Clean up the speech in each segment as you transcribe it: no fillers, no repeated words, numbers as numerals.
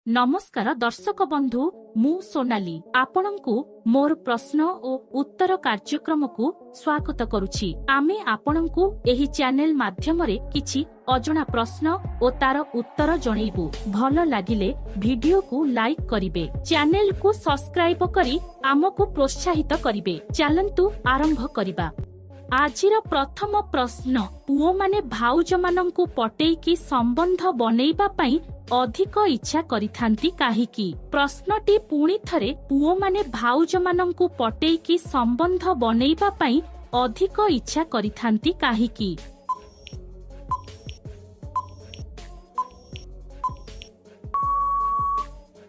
नमस्कार दर्शक बंधु मु सोनाली आपणंकु मोर प्रश्न और उत्तर कार्यक्रम को स्वागत करुछि। आमे आपणंकु एही चैनल माध्यम रे किछि अजଣା प्रश्न और तार उत्तर जणैबु। भल लागिले वीडियो को लाइक करिवे, चैनल को सब्सक्राइब करी आमको प्रोत्साहित करिवे। चलंतु आरंभ करिबा। आजिर प्रथम प्रश्न, पुओ माने भाउज मानंकु पटेइकी संबंध बनेइबा पई अधिक इच्छा करिथांती काहिकी? प्रश्नटी पुणी थरे, पुओ माने भाउज मानंकु पटेइकी संबंध बनेइबा पई अधिक इच्छा करिथांती काहिकी?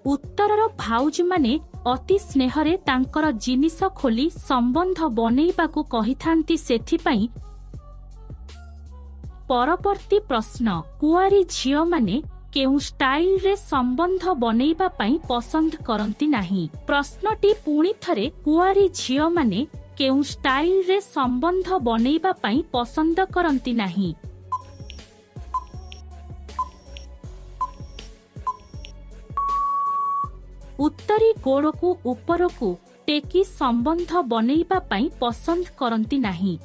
उत्तरर भाउज माने अति स्नेहरे तांकर जिनिस खोली संबंध बनेइबाकु कहिथांती सेथिपई। परवर्ती प्रश्न, कुआरी झियो माने केउ स्टाइल रे संबंध बनेइबा पई पसंद करंती नाही? प्रश्नटी पुणी थरे, कुआरी झियो माने केउ स्टाइल रे संबंध बनेइबा पई पसंद करंती नाही? उत्तरी गोड़ को ऊपर को टेकी संबंध बनेइबा पई पसंद करंती नाही।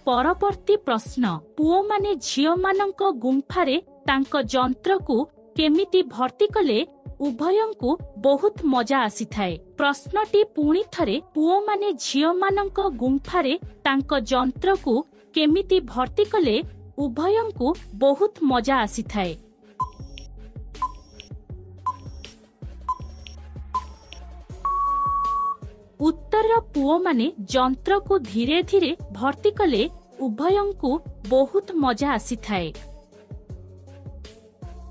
परवर्ती प्रश्न, पुओ माने झियो मानंक गुंफारे तांक जंत्र को केमिति भर्ती कले उभयंकु बहुत मजा आसीथाए? प्रश्नटी पुणी थरे, पुओ माने झियो मानंक गुंफारे तांक जंत्र को केमिति भर्ती कले उभयंकु बहुत मजा आसीथाए? उत्तर, पुओ माने जंत्र को धीरे धीरे भर्ती कले उभयंकु बहुत मजा आसीथाए।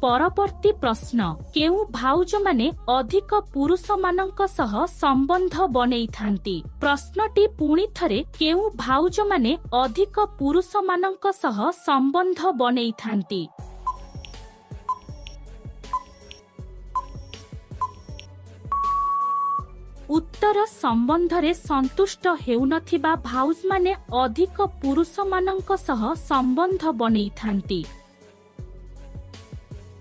परवर्ती प्रश्न, केउ भाउज माने अधिक पुरुष मानंक सह संबंध बनेइथांती? प्रश्नटी पुणी थरे, केउ भाउज माने अधिक पुरुष मानंक सह संबंध बनेइथांती? उत्तर, संबंधरे संतुष्ट हेउनथिबा भाउज माने अधिक पुरुष मानंक सह संबंध बनेइथांती।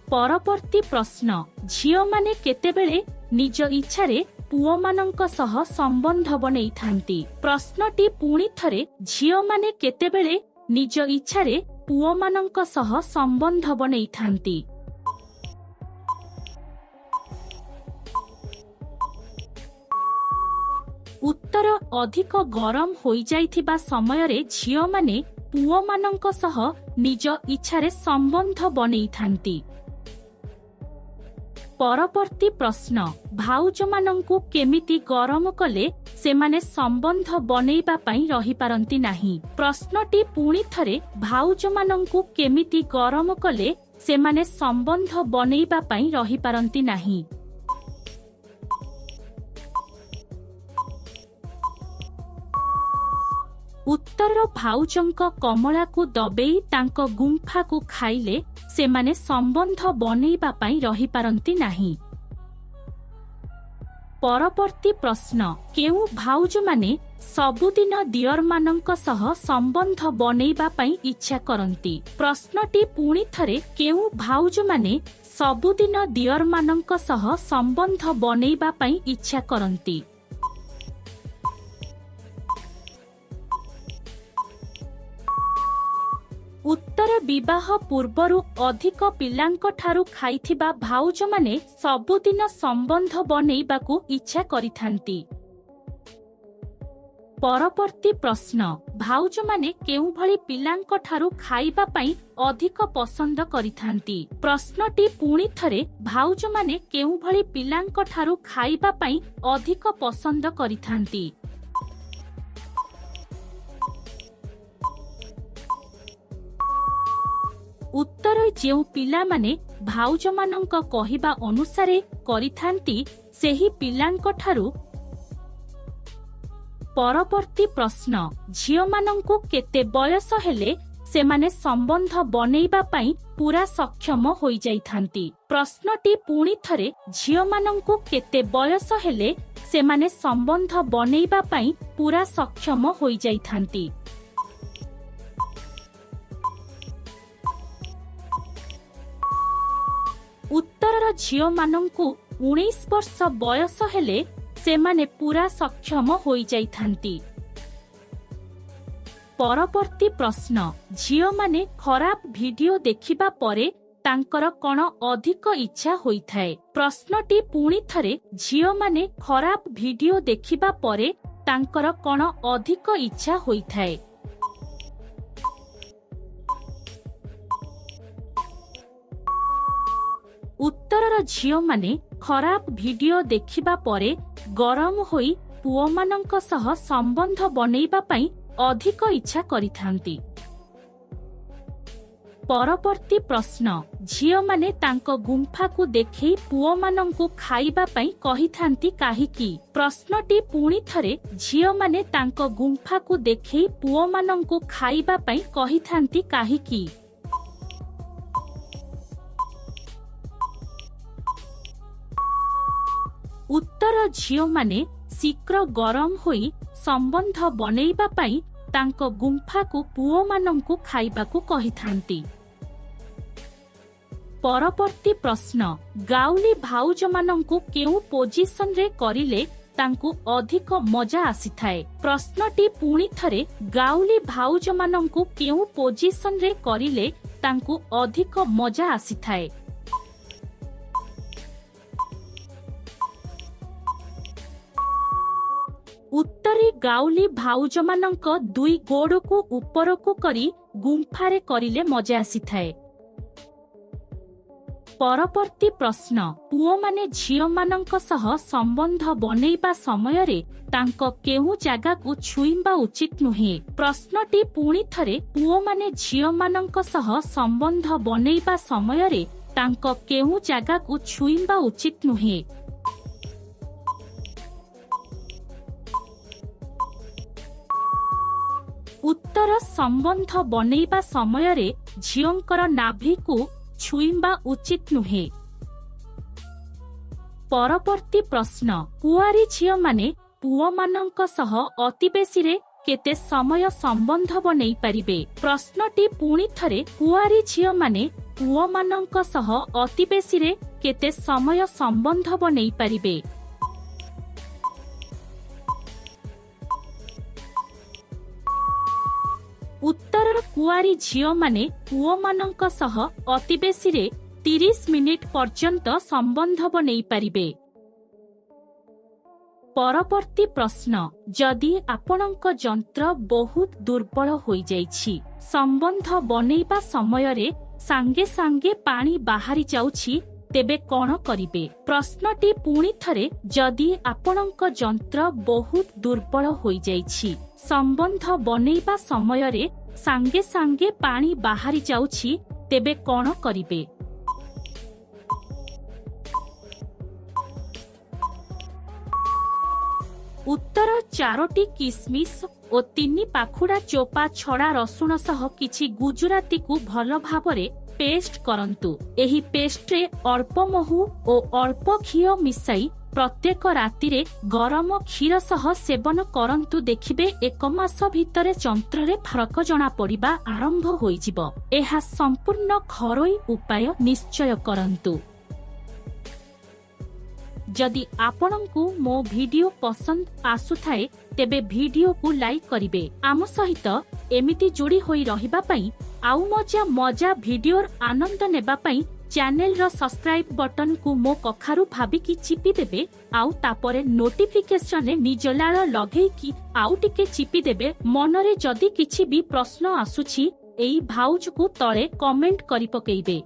परवर्ती प्रश्न, झियो माने केतेबेले निज इच्छारे पुओ मानंक सह संबंध बनेइथांती? प्रश्नटी पुणी थरे, झियो माने केतेबेले निज इच्छारे पुओ मानंक सह संबंध बनेइथांती? उत्तर, अधिक गरम होई जाइथिबा समयरे झियो माने पुओ मानंक सह निज इच्छारे संबंध बनेइथांती। परवर्ती प्रश्न, भाउज मानंकु केमिति गरम कले सेमाने संबंध बनेइबा पई रही पारंती नाही? प्रश्नटी पुणी थरे, भाउज मानंकु केमिति गरम कले सेमाने संबंध बनेइबा पई रही पारंती नाही? उत्तर, भाउजंक कमला को दबेई तांक गुंफा को खाइले सेमाने संबंध बनेइबा पई रही पारंती नाही। परवर्ती प्रश्न, केउ भाउज माने सबुदिन दियर मानंक सह संबंध बनेइबा पई इच्छा करंती? प्रश्नटी पुणी थरे, केउ भाउज माने सबुदिन दियर मानंक सह संबंध बनेइबा पई इच्छा करंती? उत्तर, विवाह पूर्वरु अधिक पिलांक ठारू खाइथिबा भाउज माने सबुदिन संबंध बनेइबाकु इच्छा करिथांती। परवर्ती प्रश्न, भाउज माने केउ भली पिलांक ठारू खाइबा पई अधिक पसंद करिथांती? प्रश्नटी पुणी थरे, भाउज माने केउ भली पिलांक ठारू खाइबा पई अधिक पसंद करिथांती? उत्तर, जेउ पिला माने भाउज मानंक कहिबा अनुसारे करिथांती सेही पिलांक ठारू। परवर्ती प्रश्न, झियो मानंकु केते बयस हेले सेमाने संबंध बनेइबा पई पूरा सक्षम होई जाइथांती? प्रश्नटी पुणी थरे, झियो मानंकु केते बयस हेले सेमाने संबंध बनेइबा पई पूरा सक्षम होई जाइथांती? ଝିଅମାନଙ୍କୁ 19 ବର୍ଷ ବୟସ ହେଲେ ସେମାନେ ପୂରା ସକ୍ଷମ ହୋଇଯାଇଥାନ୍ତି। ପରବର୍ତ୍ତୀ ପ୍ରଶ୍ନ, ଝିଅମାନେ ଖରାପ ଭିଡିଓ ଦେଖିବା ପରେ ତାଙ୍କର କ'ଣ ଅଧିକ ଇଚ୍ଛା ହୋଇଥାଏ? ପ୍ରଶ୍ନଟି ପୁଣି ଥରେ, ଝିଅମାନେ ଖରାପ ଭିଡିଓ ଦେଖିବା ପରେ ତାଙ୍କର କ'ଣ ଅଧିକ ଇଚ୍ଛା ହୋଇଥାଏ? ଉତ୍ତରର ଝିଅମାନେ ଖରାପ ଭିଡିଓ ଦେଖିବା ପରେ ଗରମ ହୋଇ ପୁଅମାନଙ୍କ ସହ ସମ୍ବନ୍ଧ ବନେଇବା ପାଇଁ ଅଧିକ ଇଚ୍ଛା କରିଥାନ୍ତି। ପରବର୍ତ୍ତୀ ପ୍ରଶ୍ନ, ଝିଅମାନେ ତାଙ୍କ ଗୁମ୍ଫାକୁ ଦେଖେଇ ପୁଅମାନଙ୍କୁ ଖାଇବା ପାଇଁ କହିଥାନ୍ତି କାହିଁକି? ପ୍ରଶ୍ନଟି ପୁଣି ଥରେ, ଝିଅମାନେ ତାଙ୍କ ଗୁମ୍ଫାକୁ ଦେଖେଇ ପୁଅମାନଙ୍କୁ ଖାଇବା ପାଇଁ କହିଥାନ୍ତି କାହିଁକି? ଉତ୍ତର, ଝିଅମାନେ ଶୀଘ୍ର ଗରମ ହୋଇ ସମ୍ବନ୍ଧ ବନେଇବା ପାଇଁ ତାଙ୍କ ଗୁମ୍ଫାକୁ ପୁଅମାନଙ୍କୁ ଖାଇବାକୁ କହିଥାନ୍ତି। ପରବର୍ତ୍ତୀ ପ୍ରଶ୍ନ, ଗାଉଲି ଭାଉଜମାନଙ୍କୁ କେଉଁ ପୋଜିସନରେ କରିଲେ ତାଙ୍କୁ ଅଧିକ ମଜା ଆସିଥାଏ? ପ୍ରଶ୍ନଟି ପୁଣି ଥରେ, ଗାଉଲି ଭାଉଜମାନଙ୍କୁ କେଉଁ ପୋଜିସନରେ କରିଲେ ତାଙ୍କୁ ଅଧିକ ମଜା ଆସିଥାଏ? ଉତ୍ତରେ, ଗାଉଲି ଭାଉଜମାନଙ୍କ ଦୁଇ ଗୋଡ଼କୁ ଉପରକୁ କରି ଗୁମ୍ଫାରେ କରିଲେ ମଜା ଆସିଥାଏ। ପରବର୍ତ୍ତୀ ପ୍ରଶ୍ନ, ପୁଅମାନେ ଝିଅମାନଙ୍କ ସହ ସମ୍ବନ୍ଧ ବନେଇବା ସମୟରେ ତାଙ୍କ କେଉଁ ଜାଗାକୁ ଛୁଇଁବା ଉଚିତ ନୁହେଁ? ପ୍ରଶ୍ନଟି ପୁଣି ଥରେ, ପୁଅମାନେ ଝିଅମାନଙ୍କ ସହ ସମ୍ବନ୍ଧ ବନେଇବା ସମୟରେ ତାଙ୍କ କେଉଁ ଜାଗାକୁ ଛୁଇଁବା ଉଚିତ ନୁହେଁ? ଉତ୍ତର, ସମ୍ବନ୍ଧ ବନେଇବା ସମୟରେ ଝିଅଙ୍କର ନାଭିକୁ ଛୁଇଁବା ଉଚିତ ନୁହେଁ। ପରବର୍ତ୍ତୀ ପ୍ରଶ୍ନ, କୁଆରୀ ଝିଅମାନେ ପୁଅମାନଙ୍କ ସହ ଅତିବେଶୀରେ କେତେ ସମୟ ସମ୍ବନ୍ଧ ବନେଇ ପାରିବେ? ପ୍ରଶ୍ନଟି ପୁଣି ଥରେ, କୁଆରୀ ଝିଅମାନେ ପୁଅମାନଙ୍କ ସହ ଅତିବେଶୀରେ କେତେ ସମୟ ସମ୍ବନ୍ଧ ବନେଇ ପାରିବେ? ଉତ୍ତର, କୁଆରୀ ଝିଅମାନେ ପୁଅମାନଙ୍କ ସହ ଅତିବେଶୀରେ 30 ମିନିଟ୍ ପର୍ଯ୍ୟନ୍ତ ସମ୍ବନ୍ଧ ବନେଇ ପାରିବେ। ପରବର୍ତ୍ତୀ ପ୍ରଶ୍ନ, ଯଦି ଆପଣଙ୍କ ଯନ୍ତ୍ର ବହୁତ ଦୁର୍ବଳ ହୋଇଯାଇଛି, ସମ୍ବନ୍ଧ ବନେଇବା ସମୟରେ ସାଙ୍ଗେ ସାଙ୍ଗେ ପାଣି ବାହାରି ଯାଉଛି, ତେବେ କ'ଣ କରିବେ? ପ୍ରଶ୍ନଟି ପୁଣି ଥରେ, ଯଦି ଆପଣଙ୍କ ଯନ୍ତ୍ର ବହୁତ ଦୁର୍ବଳ ହୋଇଯାଇଛି, ସମ୍ବନ୍ଧ ବନେଇବା ସମୟରେ ସାଙ୍ଗେ ସାଙ୍ଗେ ପାଣି ବାହାରି ଯାଉଛି, ତେବେ କ'ଣ କରିବେ? ଉତ୍ତର, 4ଟି କିସମିସ ଓ 3 ପାଖୁଡା ଚୋପା ଛଡ଼ା ରସୁଣ ସହ କିଛି ଗୁଜୁରାତିକୁ ଭଲ ଭାବରେ ପେଷ୍ଟ କରନ୍ତୁ। ଏହି ପେଷ୍ଟରେ ଅଳ୍ପ ମହୁ ଓ ଅଳ୍ପ ଘିଅ ମିଶାଇ ପ୍ରତ୍ୟେକ ରାତିରେ ଗରମ କ୍ଷୀର ସହ ସେବନ କରନ୍ତୁ। ଦେଖିବେ 1 ମାସ ଭିତରେ ଯନ୍ତ୍ରରେ ଫରକ ଜଣାପଡ଼ିବା ଆରମ୍ଭ ହୋଇଯିବ। ଏହା ସମ୍ପୂର୍ଣ୍ଣ ଘରୋଇ ଉପାୟ, ନିଶ୍ଚୟ କରନ୍ତୁ। ଯଦି ଆପଣଙ୍କୁ ମୋ ଭିଡିଓ ପସନ୍ଦ ଆସୁଥାଏ ତେବେ ଭିଡିଓକୁ ଲାଇକ୍ କରିବେ। ଆମ ସହିତ ଏମିତି ଯୋଡ଼ି ହୋଇ ରହିବା ପାଇଁ ଆଉ ମଜା ଭିଡିଓର ଆନନ୍ଦ ନେବା ପାଇଁ ଚ୍ୟାନେଲର ସବସ୍କ୍ରାଇବ ବଟନକୁ ମୋ କଖାରୁ ଭାବିକି ଚିପିଦେବେ। ଆଉ ତାପରେ ନୋଟିଫିକେସନରେ ନିଜ ଲାଳ ଲଗେଇକି ଆଉ ଟିକେ ଚିପିଦେବେ। ମନରେ ଯଦି କିଛି ବି ପ୍ରଶ୍ନ ଆସୁଛି ଏଇ ଭାଉଜକୁ ତଳେ କମେଣ୍ଟ କରି ପକେଇବେ।